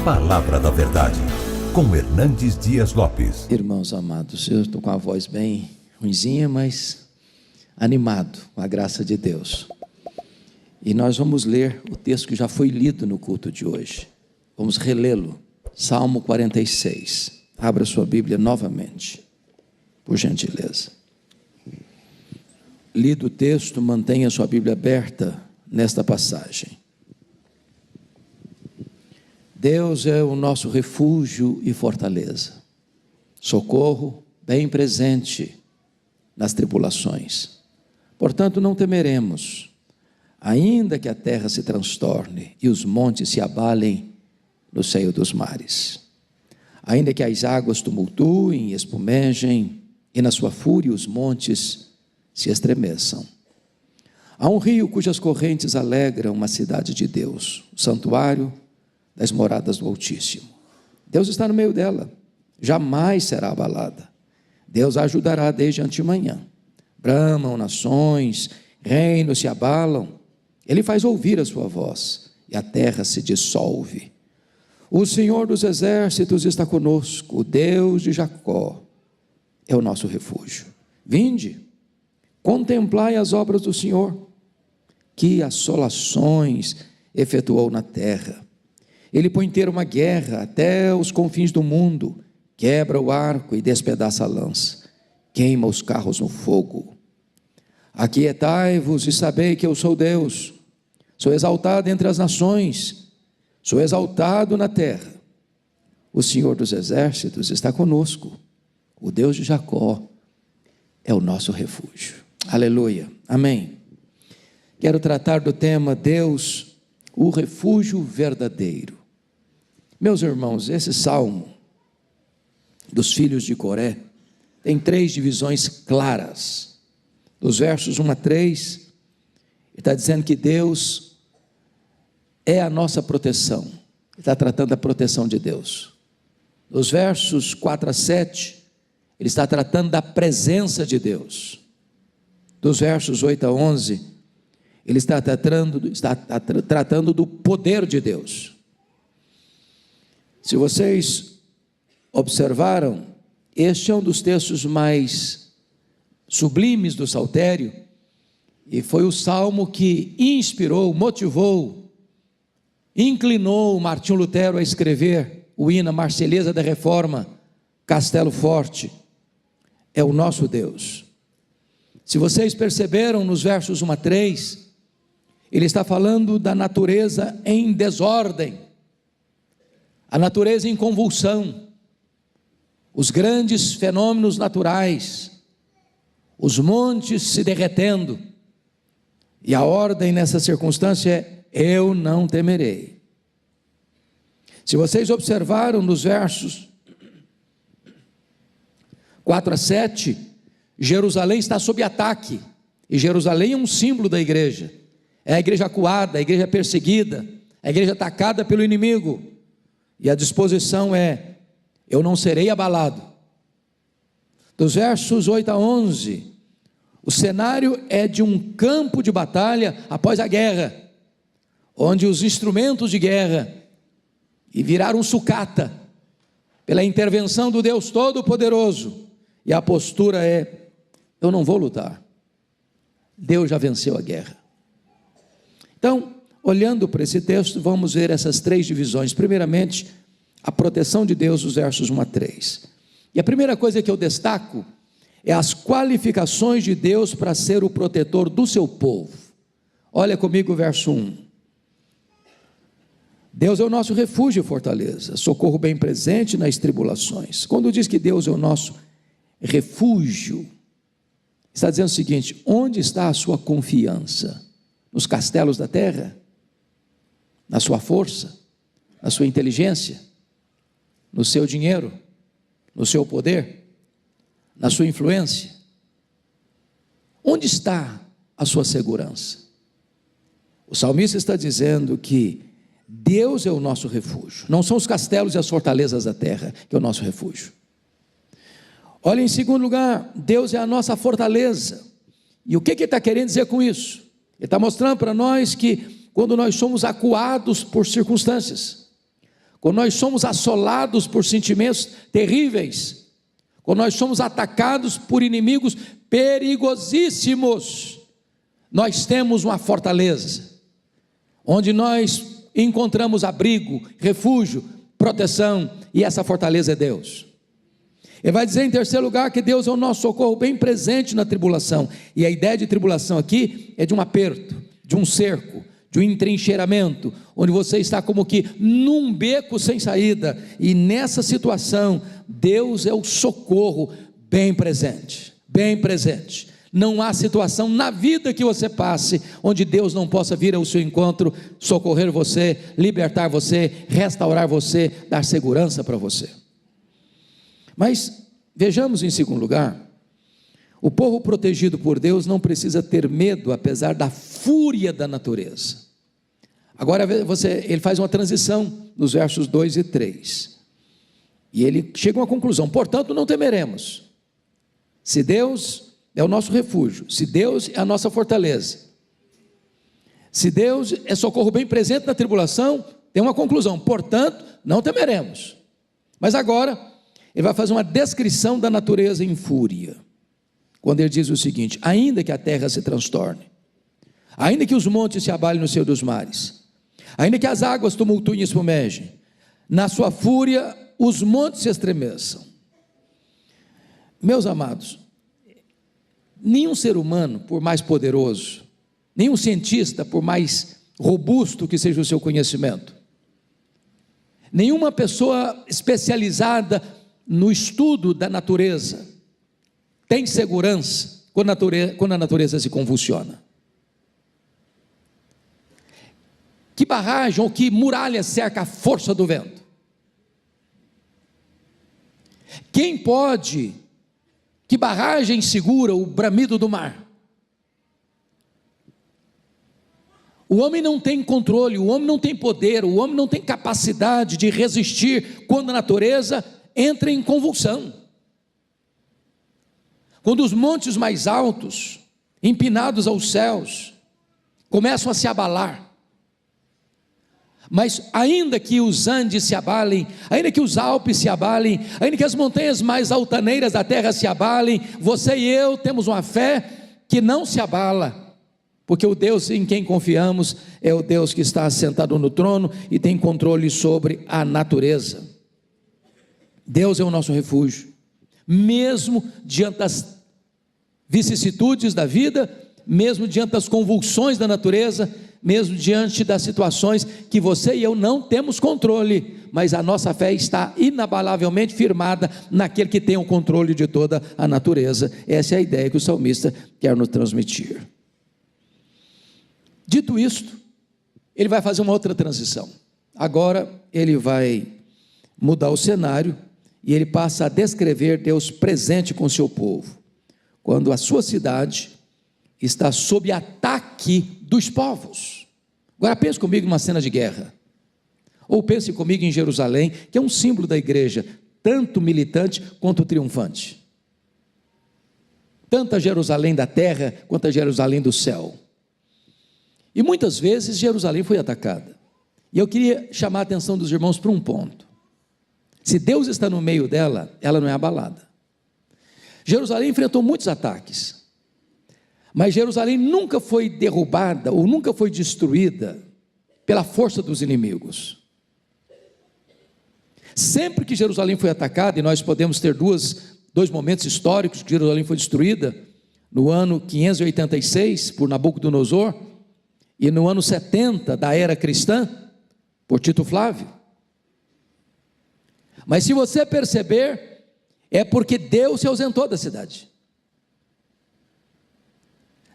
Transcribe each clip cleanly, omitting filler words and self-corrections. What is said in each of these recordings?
Palavra da Verdade, com Hernandes Dias Lopes. Irmãos amados, eu estou com a voz bem ruinzinha, mas animado com a graça de Deus. E nós vamos ler o texto que já foi lido no culto de hoje. Vamos relê-lo. Salmo 46. Abra sua Bíblia novamente, por gentileza. Lido o texto, mantenha sua Bíblia aberta nesta passagem. Deus é o nosso refúgio e fortaleza, socorro bem presente nas tribulações. Portanto, não temeremos, ainda que a terra se transtorne e os montes se abalem no seio dos mares. Ainda que as águas tumultuem e espumejem, e na sua fúria os montes se estremeçam. Há um rio cujas correntes alegram uma cidade de Deus, o santuário das moradas do Altíssimo. Deus está no meio dela, jamais será abalada. Deus a ajudará desde antemanhã. Bramam nações, reinos se abalam. Ele faz ouvir a sua voz, e a terra se dissolve. O Senhor dos exércitos está conosco, o Deus de Jacó é o nosso refúgio. Vinde, contemplai as obras do Senhor, que assolações efetuou na terra. Ele põe inteira uma guerra até os confins do mundo, quebra o arco e despedaça a lança, queima os carros no fogo. Aquietai-vos e sabei que eu sou Deus, sou exaltado entre as nações, sou exaltado na terra. O Senhor dos exércitos está conosco, o Deus de Jacó é o nosso refúgio. Aleluia, amém. Quero tratar do tema Deus, o refúgio verdadeiro. Meus irmãos, esse salmo dos filhos de Coré tem 3 divisões claras. Dos versos 1 a 3, ele está dizendo que Deus é a nossa proteção. Ele está tratando da proteção de Deus. Dos versos 4 a 7, ele está tratando da presença de Deus. Dos versos 8 a 11, ele está tratando do poder de Deus. Se vocês observaram, este é um dos textos mais sublimes do Saltério, e foi o salmo que inspirou, motivou, inclinou Martinho Lutero a escrever o hino, a Marselhesa da Reforma, Castelo Forte, é o nosso Deus. Se vocês perceberam nos versos 1 a 3, ele está falando da natureza em desordem, a natureza em convulsão, os grandes fenômenos naturais, os montes se derretendo, e a ordem nessa circunstância é: eu não temerei. Se vocês observaram nos versos 4 a 7, Jerusalém está sob ataque, e Jerusalém é um símbolo da igreja, é a igreja acuada, a igreja perseguida, a igreja atacada pelo inimigo, e a disposição é: eu não serei abalado. Dos versos 8 a 11, o cenário é de um campo de batalha após a guerra, onde os instrumentos de guerra viraram sucata, pela intervenção do Deus Todo-Poderoso, e a postura é: eu não vou lutar, Deus já venceu a guerra. Então, olhando para esse texto, vamos ver essas 3 divisões. Primeiramente, a proteção de Deus, os versos 1 a 3. E a primeira coisa que eu destaco é as qualificações de Deus para ser o protetor do seu povo. Olha comigo o verso 1. Deus é o nosso refúgio e fortaleza, socorro bem presente nas tribulações. Quando diz que Deus é o nosso refúgio, está dizendo o seguinte: onde está a sua confiança? Nos castelos da terra? Na sua força? Na sua inteligência? No seu dinheiro? No seu poder? Na sua influência? Onde está a sua segurança? O salmista está dizendo que Deus é o nosso refúgio, não são os castelos e as fortalezas da terra que é o nosso refúgio. Olha, em segundo lugar, Deus é a nossa fortaleza. E o que ele está querendo dizer com isso? Ele está mostrando para nós que quando nós somos acuados por circunstâncias, quando nós somos assolados por sentimentos terríveis, quando nós somos atacados por inimigos perigosíssimos, nós temos uma fortaleza, onde nós encontramos abrigo, refúgio, proteção, e essa fortaleza é Deus. Ele vai dizer em terceiro lugar que Deus é o nosso socorro bem presente na tribulação, e a ideia de tribulação aqui é de um aperto, de um cerco, de um entrincheiramento, onde você está como que num beco sem saída, e nessa situação, Deus é o socorro bem presente, bem presente. Não há situação na vida que você passe, onde Deus não possa vir ao seu encontro, socorrer você, libertar você, restaurar você, dar segurança para você. Mas, vejamos em segundo lugar, o povo protegido por Deus não precisa ter medo, apesar da fúria da natureza. Agora ele faz uma transição nos versos 2 e 3, e ele chega a uma conclusão: portanto não temeremos, se Deus é o nosso refúgio, se Deus é a nossa fortaleza, se Deus é socorro bem presente na tribulação, tem uma conclusão: portanto não temeremos. Mas agora ele vai fazer uma descrição da natureza em fúria, quando ele diz o seguinte: ainda que a terra se transtorne, ainda que os montes se abalem no seio dos mares, ainda que as águas tumultuem e espumejem, na sua fúria os montes se estremeçam. Meus amados, nenhum ser humano, por mais poderoso, nenhum cientista, por mais robusto que seja o seu conhecimento, nenhuma pessoa especializada no estudo da natureza tem segurança quando a natureza se convulsiona. Que barragem ou que muralha cerca a força do vento? Quem pode, que barragem segura o bramido do mar? O homem não tem controle, o homem não tem poder, o homem não tem capacidade de resistir quando a natureza entra em convulsão. Quando os montes mais altos, empinados aos céus, começam a se abalar. Mas ainda que os Andes se abalem, ainda que os Alpes se abalem, ainda que as montanhas mais altaneiras da terra se abalem, você e eu temos uma fé que não se abala, porque o Deus em quem confiamos é o Deus que está assentado no trono e tem controle sobre a natureza. Deus é o nosso refúgio, mesmo diante das vicissitudes da vida, mesmo diante das convulsões da natureza, mesmo diante das situações que você e eu não temos controle, mas a nossa fé está inabalavelmente firmada naquele que tem o controle de toda a natureza. Essa é a ideia que o salmista quer nos transmitir. Dito isto, ele vai fazer uma outra transição. Agora ele vai mudar o cenário e ele passa a descrever Deus presente com o seu povo, quando a sua cidade está sob ataque dos povos. Agora pense comigo numa cena de guerra, ou pense comigo em Jerusalém, que é um símbolo da igreja, tanto militante quanto triunfante, tanto a Jerusalém da terra quanto a Jerusalém do céu. E muitas vezes Jerusalém foi atacada, e eu queria chamar a atenção dos irmãos para um ponto: se Deus está no meio dela, ela não é abalada. Jerusalém enfrentou muitos ataques, mas Jerusalém nunca foi derrubada ou nunca foi destruída pela força dos inimigos. Sempre que Jerusalém foi atacada, e nós podemos ter dois momentos históricos que Jerusalém foi destruída, no ano 586 por Nabucodonosor e no ano 70 da era cristã por Tito Flávio. Mas se você perceber, é porque Deus se ausentou da cidade.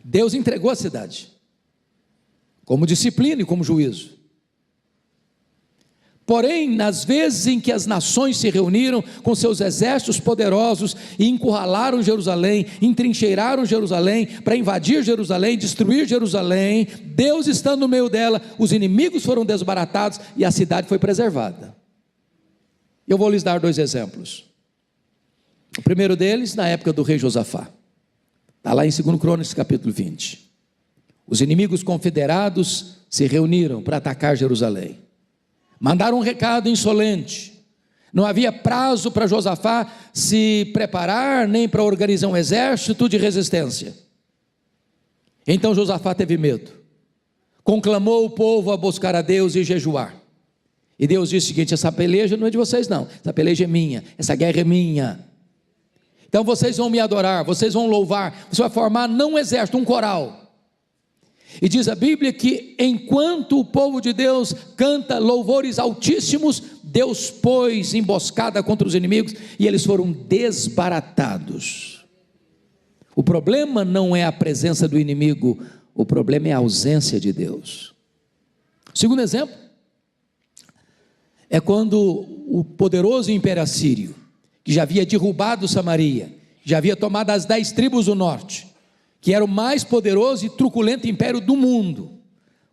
Deus entregou a cidade como disciplina e como juízo. Porém, nas vezes em que as nações se reuniram com seus exércitos poderosos e encurralaram Jerusalém, entrincheiraram Jerusalém para invadir Jerusalém, destruir Jerusalém, Deus estando no meio dela, os inimigos foram desbaratados e a cidade foi preservada. Eu vou lhes dar 2 exemplos. O primeiro deles, na época do rei Josafá, está lá em 2 Crônicas capítulo 20, os inimigos confederados se reuniram para atacar Jerusalém, Mandaram um recado insolente. Não havia prazo para Josafá se preparar, nem para organizar um exército de resistência. Então Josafá teve medo, conclamou o povo a buscar a Deus e jejuar. E Deus disse o seguinte: essa peleja não é de vocês não, essa peleja é minha, essa guerra é minha. Então vocês vão me adorar, vocês vão louvar, você vai formar não um exército, um coral. E diz a Bíblia que enquanto o povo de Deus canta louvores altíssimos, Deus pôs emboscada contra os inimigos e eles foram desbaratados. O problema não é a presença do inimigo, o problema é a ausência de Deus. O segundo exemplo é quando o poderoso Império Assírio, que já havia derrubado Samaria, já havia tomado as 10 tribos do norte, que era o mais poderoso e truculento império do mundo.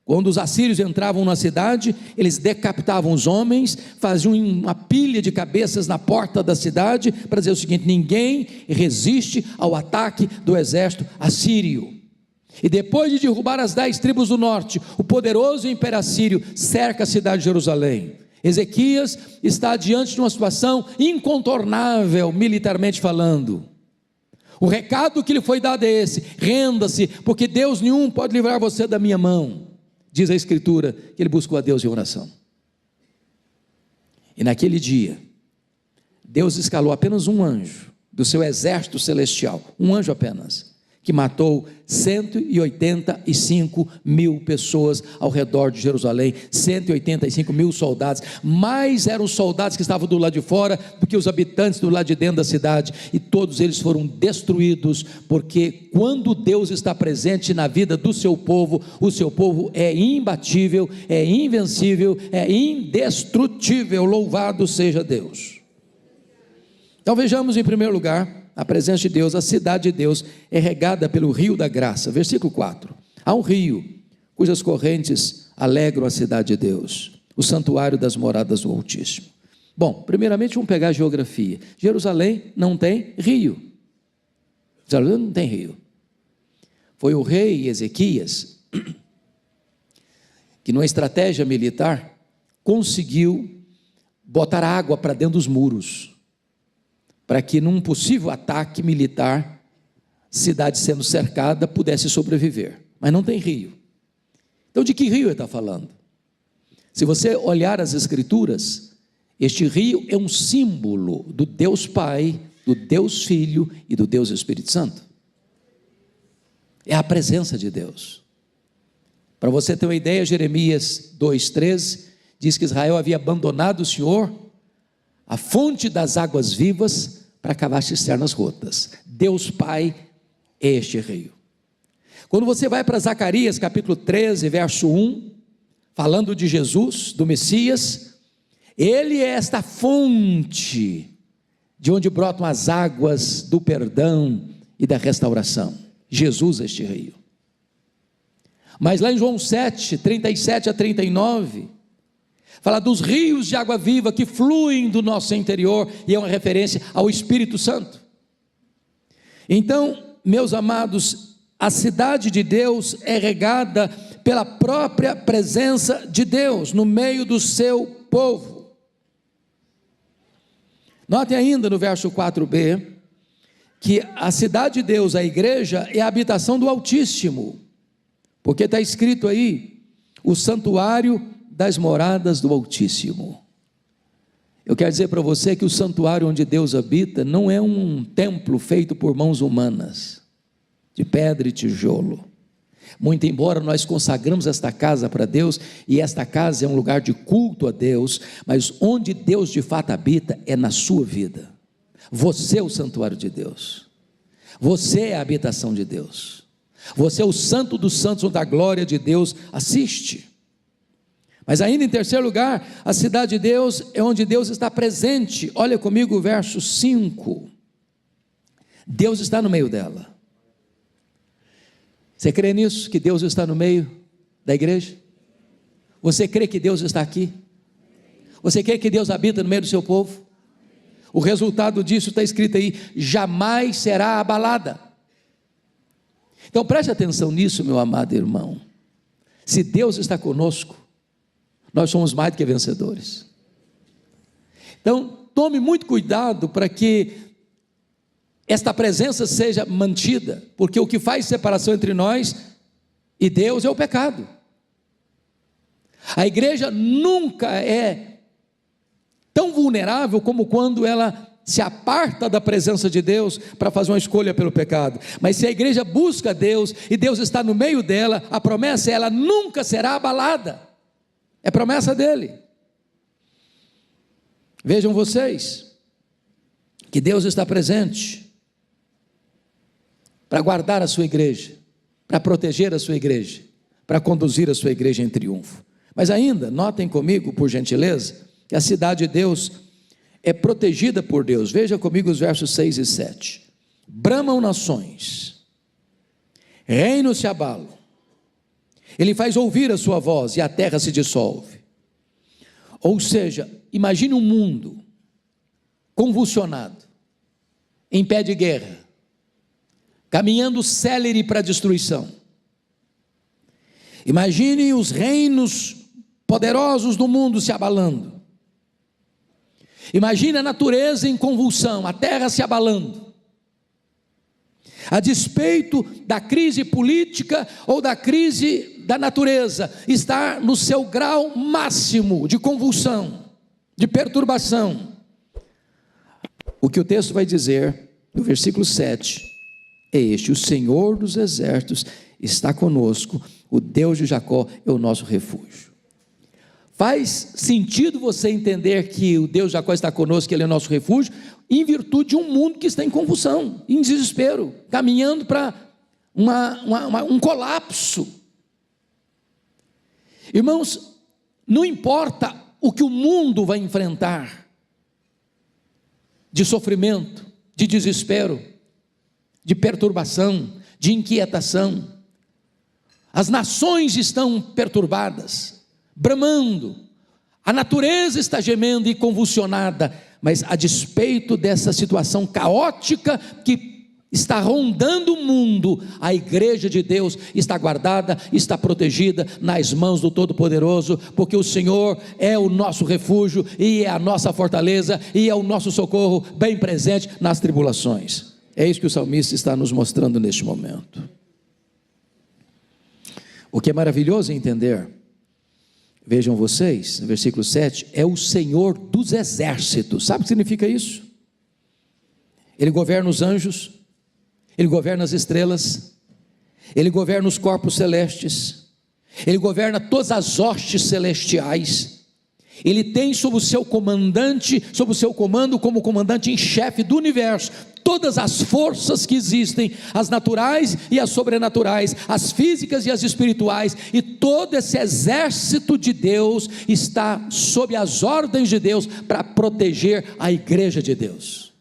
Quando os assírios entravam na cidade, eles decapitavam os homens, faziam uma pilha de cabeças na porta da cidade, para dizer o seguinte: ninguém resiste ao ataque do exército assírio. E depois de derrubar as 10 tribos do norte, o poderoso Império Assírio cerca a cidade de Jerusalém. Ezequias está diante de uma situação incontornável, militarmente falando. O recado que lhe foi dado é esse: renda-se, porque Deus nenhum pode livrar você da minha mão. Diz a Escritura que ele buscou a Deus em oração. E naquele dia, Deus escalou apenas um anjo do seu exército celestial, um anjo apenas, que matou 185 mil pessoas ao redor de Jerusalém, 185 mil soldados, mais eram os soldados que estavam do lado de fora do que os habitantes do lado de dentro da cidade, e todos eles foram destruídos, porque quando Deus está presente na vida do seu povo, o seu povo é imbatível, é invencível, é indestrutível. Louvado seja Deus. Então vejamos em primeiro lugar a presença de Deus. A cidade de Deus é regada pelo rio da graça. Versículo 4: há um rio cujas correntes alegram a cidade de Deus, o santuário das moradas do Altíssimo. Bom, primeiramente vamos pegar a geografia. Jerusalém não tem rio. Jerusalém não tem rio. Foi o rei Ezequias que, numa estratégia militar, conseguiu botar água para dentro dos muros, para que num possível ataque militar, cidade sendo cercada, pudesse sobreviver. Mas não tem rio. Então de que rio ele está falando? Se você olhar as Escrituras, este rio é um símbolo do Deus Pai, do Deus Filho e do Deus Espírito Santo. É a presença de Deus. Para você ter uma ideia, Jeremias 2,13 diz que Israel havia abandonado o Senhor, a fonte das águas vivas, para cavar cisternas rotas. Deus Pai é este rio. Quando você vai para Zacarias capítulo 13, verso 1, falando de Jesus, do Messias, ele é esta fonte, de onde brotam as águas do perdão e da restauração. Jesus é este rio. Mas lá em João 7, 37 a 39, fala dos rios de água viva que fluem do nosso interior, e é uma referência ao Espírito Santo. Então, meus amados, a cidade de Deus é regada pela própria presença de Deus no meio do seu povo. Note ainda no verso 4b, que a cidade de Deus, a igreja, é a habitação do Altíssimo, porque está escrito aí, o santuário das moradas do Altíssimo. Eu quero dizer para você que o santuário onde Deus habita não é um templo feito por mãos humanas, de pedra e tijolo. Muito embora nós consagramos esta casa para Deus, e esta casa é um lugar de culto a Deus, mas onde Deus de fato habita é na sua vida. Você é o santuário de Deus, você é a habitação de Deus, você é o santo dos santos, onde a glória de Deus assiste. Mas ainda em terceiro lugar, a cidade de Deus é onde Deus está presente. Olha comigo o verso 5, Deus está no meio dela. Você crê nisso, que Deus está no meio da igreja? Você crê que Deus está aqui? Você crê que Deus habita no meio do seu povo? O resultado disso está escrito aí: jamais será abalada. Então preste atenção nisso, meu amado irmão. Se Deus está conosco, nós somos mais do que vencedores. Então, tome muito cuidado para que esta presença seja mantida, porque o que faz separação entre nós e Deus é o pecado. A igreja nunca é tão vulnerável como quando ela se aparta da presença de Deus para fazer uma escolha pelo pecado. Mas se a igreja busca Deus e Deus está no meio dela, a promessa é: ela nunca será abalada. É promessa dele. Vejam vocês que Deus está presente para guardar a sua igreja, para proteger a sua igreja, para conduzir a sua igreja em triunfo. Mas ainda, notem comigo, por gentileza, que a cidade de Deus é protegida por Deus. Veja comigo os versos 6 e 7. Bramam nações, reinos se abalam, ele faz ouvir a sua voz e a terra se dissolve. Ou seja, imagine um mundo convulsionado, em pé de guerra, caminhando célere para a destruição. Imagine os reinos poderosos do mundo se abalando. Imagine a natureza em convulsão, a terra se abalando. A despeito da crise política ou da crise da natureza, está no seu grau máximo de convulsão, de perturbação. O que o texto vai dizer no versículo 7 é este: o Senhor dos exércitos está conosco, o Deus de Jacó é o nosso refúgio. Faz sentido você entender que o Deus de Jacó está conosco, que Ele é o nosso refúgio, em virtude de um mundo que está em convulsão, em desespero, caminhando para um colapso. Irmãos, não importa o que o mundo vai enfrentar, de sofrimento, de desespero, de perturbação, de inquietação, as nações estão perturbadas, bramando, a natureza está gemendo e convulsionada, mas a despeito dessa situação caótica que está rondando o mundo, a igreja de Deus está guardada, está protegida nas mãos do Todo-Poderoso, porque o Senhor é o nosso refúgio, e é a nossa fortaleza, e é o nosso socorro bem presente nas tribulações. É isso que o salmista está nos mostrando neste momento. O que é maravilhoso entender, vejam vocês, no versículo 7, é o Senhor dos exércitos. Sabe o que significa isso? Ele governa os anjos, Ele governa as estrelas, Ele governa os corpos celestes, Ele governa todas as hostes celestiais. Ele tem sob o seu comandante, sob o seu comando, como comandante em chefe do universo, todas as forças que existem, as naturais e as sobrenaturais, as físicas e as espirituais, e todo esse exército de Deus está sob as ordens de Deus para proteger a igreja de Deus.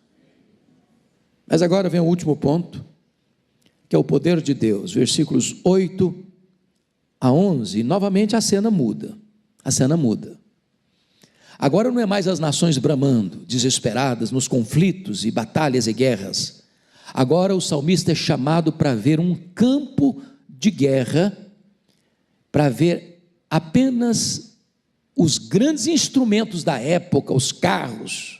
Mas agora vem o último ponto, que é o poder de Deus, versículos 8 a 11, e novamente a cena muda. Agora não é mais as nações bramando, desesperadas nos conflitos e batalhas e guerras. Agora o salmista é chamado para ver um campo de guerra, para ver apenas os grandes instrumentos da época, os carros.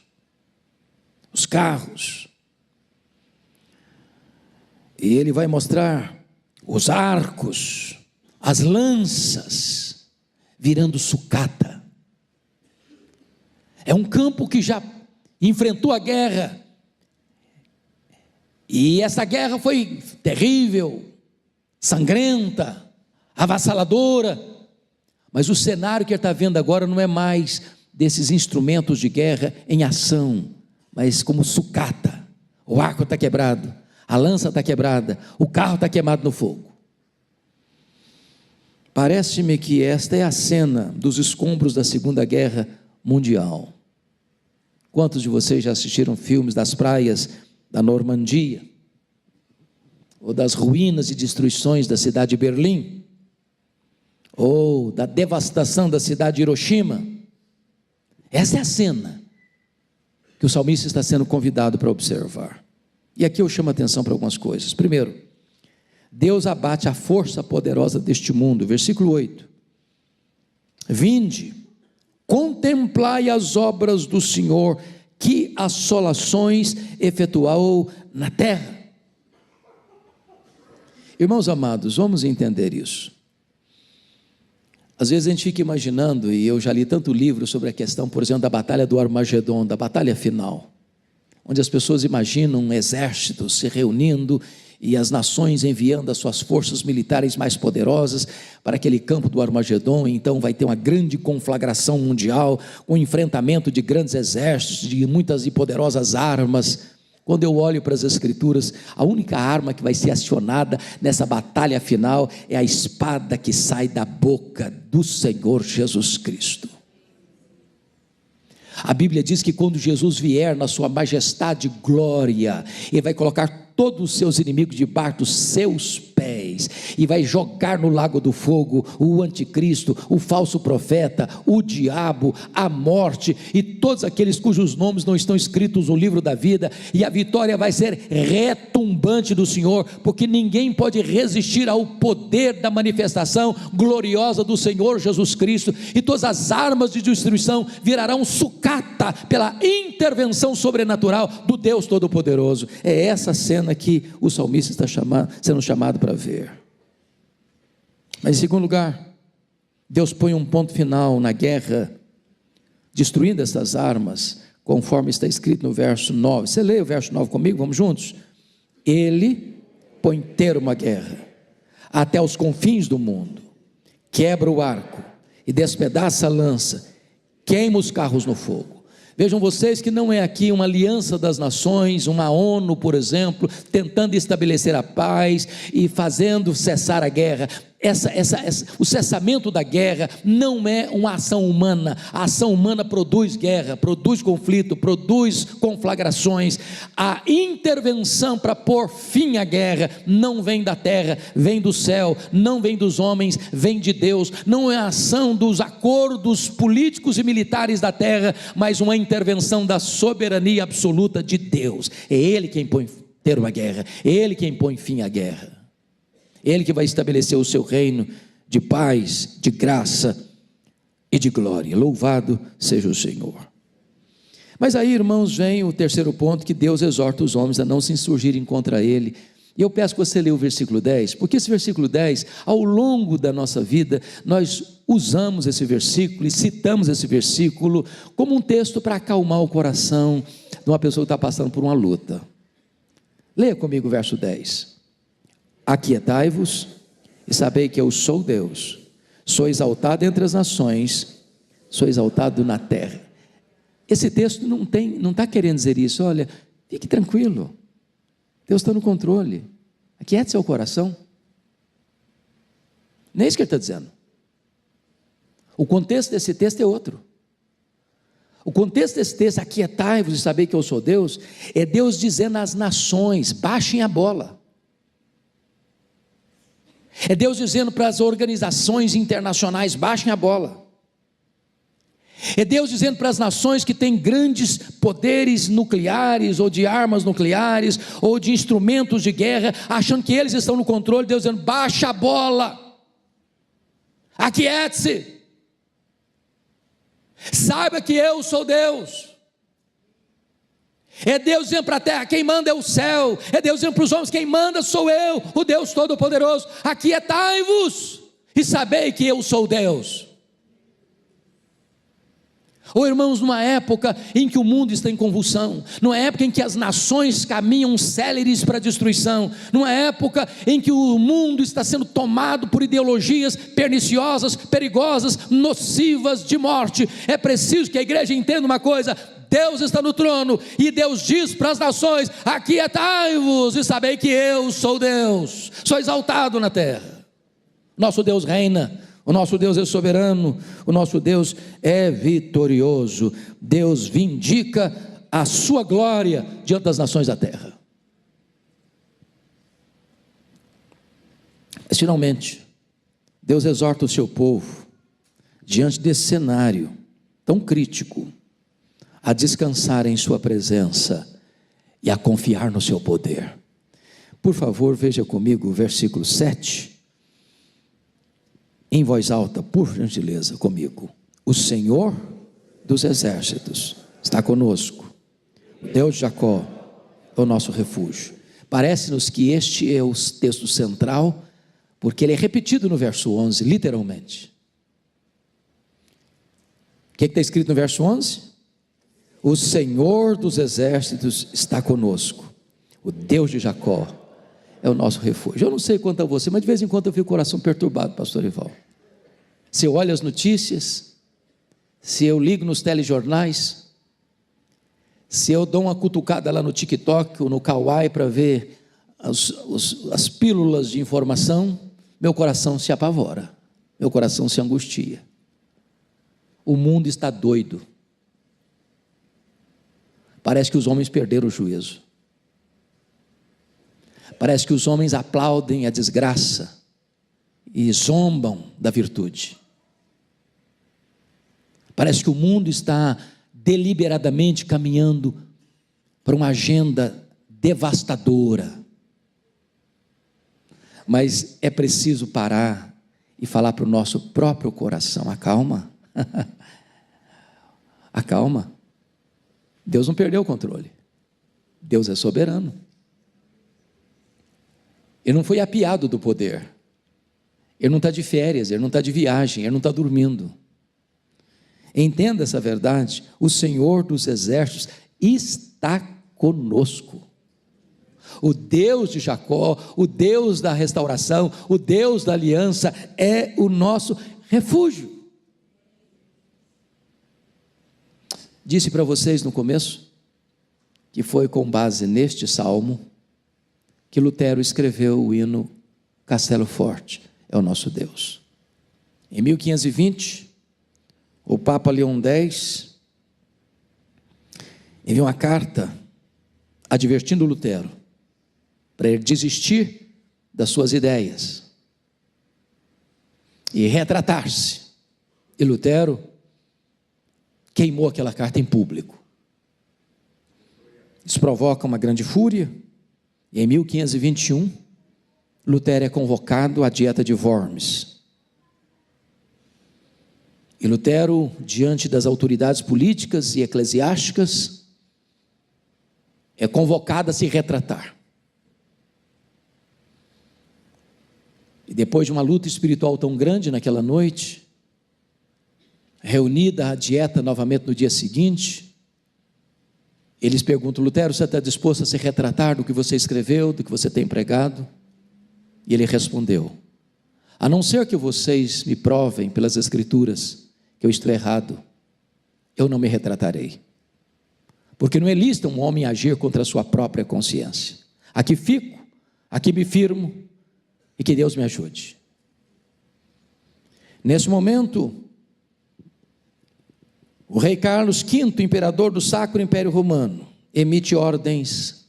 E ele vai mostrar os arcos, as lanças, virando sucata. É um campo que já enfrentou a guerra, e essa guerra foi terrível, sangrenta, avassaladora, mas o cenário que ele está vendo agora não é mais desses instrumentos de guerra em ação, mas como sucata. O arco está quebrado, a lança está quebrada, o carro está queimado no fogo. Parece-me que esta é a cena dos escombros da Segunda Guerra Mundial. Quantos de vocês já assistiram filmes das praias da Normandia, ou das ruínas e destruições da cidade de Berlim, ou da devastação da cidade de Hiroshima? Essa é a cena que o salmista está sendo convidado para observar. E aqui eu chamo a atenção para algumas coisas. Primeiro, Deus abate a força poderosa deste mundo. Versículo 8: vinde, contemplai as obras do Senhor, que assolações efetuou na terra. Irmãos amados, vamos entender isso. Às vezes a gente fica imaginando, e eu já li tanto livro sobre a questão, por exemplo, da batalha do Armagedon, da batalha final, onde as pessoas imaginam um exército se reunindo e as nações enviando as suas forças militares mais poderosas para aquele campo do Armagedon. Então vai ter uma grande conflagração mundial, um enfrentamento de grandes exércitos, de muitas e poderosas armas. Quando eu olho para as Escrituras, a única arma que vai ser acionada nessa batalha final é a espada que sai da boca do Senhor Jesus Cristo. A Bíblia diz que quando Jesus vier na sua majestade e glória, Ele vai colocar todos os seus inimigos debaixo dos seus pés, e vai jogar no lago do fogo o anticristo, o falso profeta, o diabo, a morte, e todos aqueles cujos nomes não estão escritos no livro da vida, e a vitória vai ser retumbante do Senhor, porque ninguém pode resistir ao poder da manifestação gloriosa do Senhor Jesus Cristo, e todas as armas de destruição virarão sucata pela intervenção sobrenatural do Deus Todo-Poderoso. É essa cena que o salmista está sendo chamado para ver. Mas em segundo lugar, Deus põe um ponto final na guerra, destruindo essas armas, conforme está escrito no verso 9. Você lê o verso 9 comigo? Vamos juntos? Ele põe termo à guerra, até os confins do mundo, quebra o arco, e despedaça a lança, queima os carros no fogo. Vejam vocês que não é aqui uma aliança das nações, uma ONU, por exemplo, tentando estabelecer a paz e fazendo cessar a guerra. O cessamento da guerra não é uma ação humana. A ação humana produz guerra, produz conflito, produz conflagrações. A intervenção para pôr fim à guerra não vem da terra, vem do céu, não vem dos homens, vem de Deus. Não é a ação dos acordos políticos e militares da terra, mas uma intervenção da soberania absoluta de Deus. É Ele quem põe termo à guerra, é Ele quem põe fim à guerra. Ele que vai estabelecer o seu reino de paz, de graça e de glória. Louvado seja o Senhor. Mas aí, irmãos, vem o terceiro ponto, que Deus exorta os homens a não se insurgirem contra Ele. E eu peço que você leia o versículo 10, porque esse versículo 10, ao longo da nossa vida, nós usamos esse versículo e citamos esse versículo como um texto para acalmar o coração de uma pessoa que está passando por uma luta. Leia comigo o verso 10. Aquietai-vos e sabei que eu sou Deus, sou exaltado entre as nações, sou exaltado na terra. Esse texto não está querendo dizer isso. Olha, fique tranquilo, Deus está no controle, aquiete seu coração. Não é isso que ele está dizendo. O contexto desse texto é outro. O contexto desse texto, aquietai-vos e sabei que eu sou Deus, é Deus dizendo às nações: baixem a bola. É Deus dizendo para as organizações internacionais: baixem a bola. É Deus dizendo para as nações que têm grandes poderes nucleares, ou de armas nucleares, ou de instrumentos de guerra, achando que eles estão no controle. Deus dizendo: baixa a bola, aquiete-se, saiba que eu sou Deus. É Deus dizendo para a terra: quem manda é o céu. É Deus dizendo para os homens: quem manda sou eu, o Deus Todo-Poderoso. Aquietai-vos e sabei que eu sou Deus. Ou irmãos, numa época em que o mundo está em convulsão, numa época em que as nações caminham céleres para a destruição, numa época em que o mundo está sendo tomado por ideologias perniciosas, perigosas, nocivas de morte, é preciso que a igreja entenda uma coisa: Deus está no trono, e Deus diz para as nações: aquietai-vos e sabei que eu sou Deus, sou exaltado na terra. Nosso Deus reina, o nosso Deus é soberano, o nosso Deus é vitorioso. Deus vindica a sua glória diante das nações da terra. Mas finalmente, Deus exorta o seu povo, diante desse cenário tão crítico, a descansar em sua presença e a confiar no seu poder. Por favor, veja comigo o versículo 7, em voz alta, por gentileza, comigo. O Senhor dos exércitos está conosco. O Deus de Jacó é o nosso refúgio. Parece-nos que este é o texto central, porque ele é repetido no verso 11, literalmente. O que está escrito no verso 11? O Senhor dos exércitos está conosco. O Deus de Jacó é o nosso refúgio. Eu não sei quanto a você, mas de vez em quando eu fico com o coração perturbado, pastor Ival. Se eu olho as notícias, se eu ligo nos telejornais, se eu dou uma cutucada lá no TikTok ou no Kawaii para ver as pílulas de informação, meu coração se apavora, meu coração se angustia. O mundo está doido. Parece que os homens perderam o juízo. Parece que os homens aplaudem a desgraça e zombam da virtude. Parece que o mundo está deliberadamente caminhando para uma agenda devastadora. Mas é preciso parar e falar para o nosso próprio coração: acalma, acalma. Deus não perdeu o controle. Deus é soberano. Ele não foi apiado do poder. Ele não está de férias, ele não está de viagem, ele não está dormindo. Entenda essa verdade: o Senhor dos exércitos está conosco. O Deus de Jacó, o Deus da restauração, o Deus da aliança é o nosso refúgio. Disse para vocês no começo que foi com base neste salmo que Lutero escreveu o hino Castelo Forte é o nosso Deus. Em 1520, o Papa Leão X enviou uma carta advertindo Lutero para ele desistir das suas ideias e retratar-se. E Lutero queimou aquela carta em público. Isso provoca uma grande fúria, e em 1521, Lutero é convocado à dieta de Worms. E Lutero, diante das autoridades políticas e eclesiásticas, é convocado a se retratar. E depois de uma luta espiritual tão grande naquela noite, reunida a dieta novamente no dia seguinte, eles perguntam: Lutero, você está disposto a se retratar do que você escreveu, do que você tem pregado? E ele respondeu: a não ser que vocês me provem pelas escrituras que eu estou errado, eu não me retratarei, porque não é lícito um homem agir contra a sua própria consciência. Aqui fico, aqui me firmo, e que Deus me ajude. Nesse momento, o rei Carlos V, imperador do Sacro Império Romano, emite ordens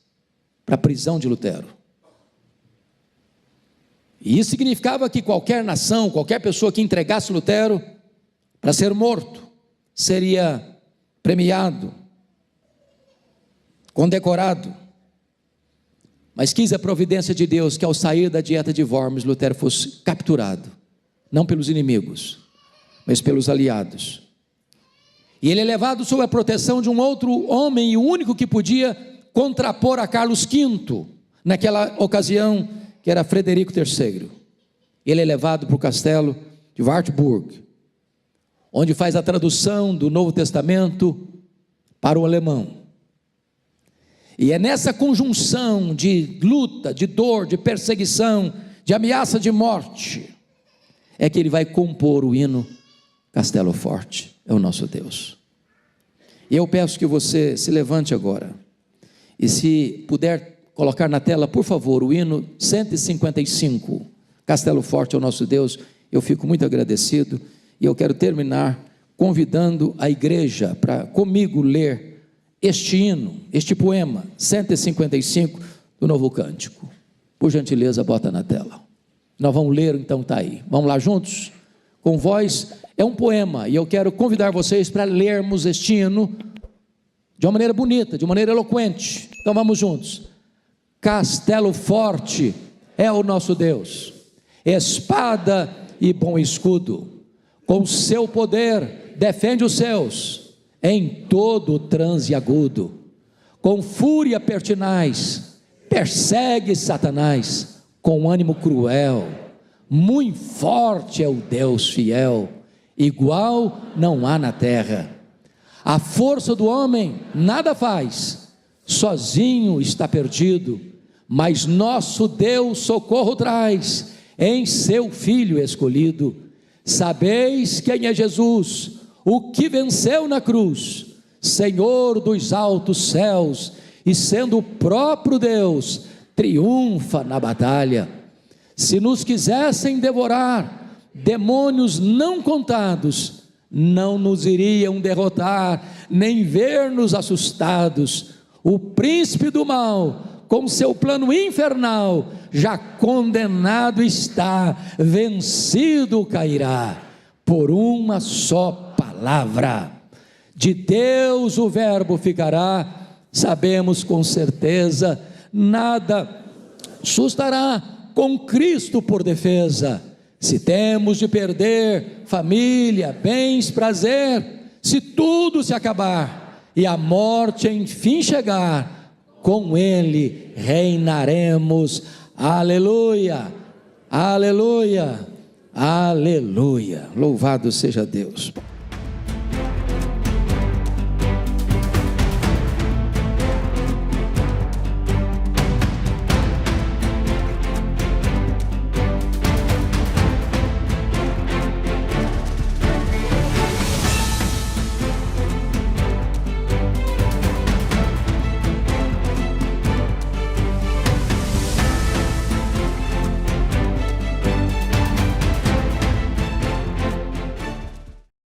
para a prisão de Lutero. E isso significava que qualquer nação, qualquer pessoa que entregasse Lutero para ser morto, seria premiado, condecorado. Mas quis a providência de Deus que ao sair da dieta de Worms, Lutero fosse capturado, não pelos inimigos, mas pelos aliados. E ele é levado sob a proteção de um outro homem, e o único que podia contrapor a Carlos V, naquela ocasião, que era Frederico III. Ele é levado para o castelo de Wartburg, onde faz a tradução do Novo Testamento para o alemão. E é nessa conjunção de luta, de dor, de perseguição, de ameaça de morte, é que ele vai compor o hino Castelo Forte é o nosso Deus. E eu peço que você se levante agora, e se puder colocar na tela, por favor, o hino 155, Castelo Forte é o nosso Deus, eu fico muito agradecido, e eu quero terminar convidando a igreja para comigo ler este hino, este poema, 155 do Novo Cântico. Por gentileza, bota na tela. Nós vamos ler, então está aí. Vamos lá juntos? Com voz, é um poema, e eu quero convidar vocês para lermos este hino de uma maneira bonita, de uma maneira eloquente. Então vamos juntos. Castelo forte é o nosso Deus, espada e bom escudo, com seu poder defende os seus, em todo o transe agudo, com fúria pertinaz, persegue Satanás, com ânimo cruel, muito forte é o Deus fiel, igual não há na terra. A força do homem nada faz, sozinho está perdido, mas nosso Deus socorro traz, em seu Filho escolhido. Sabeis quem é Jesus, o que venceu na cruz, Senhor dos altos céus, e sendo o próprio Deus, triunfa na batalha. Se nos quisessem devorar, demônios não contados, não nos iriam derrotar, nem ver-nos assustados. O príncipe do mal, com seu plano infernal, já condenado está, vencido cairá, por uma só palavra. De Deus o verbo ficará, sabemos com certeza, nada sustará com Cristo por defesa. Se temos de perder família, bens, prazer, se tudo se acabar e a morte enfim chegar, com Ele reinaremos. Aleluia, aleluia, aleluia. Louvado seja Deus.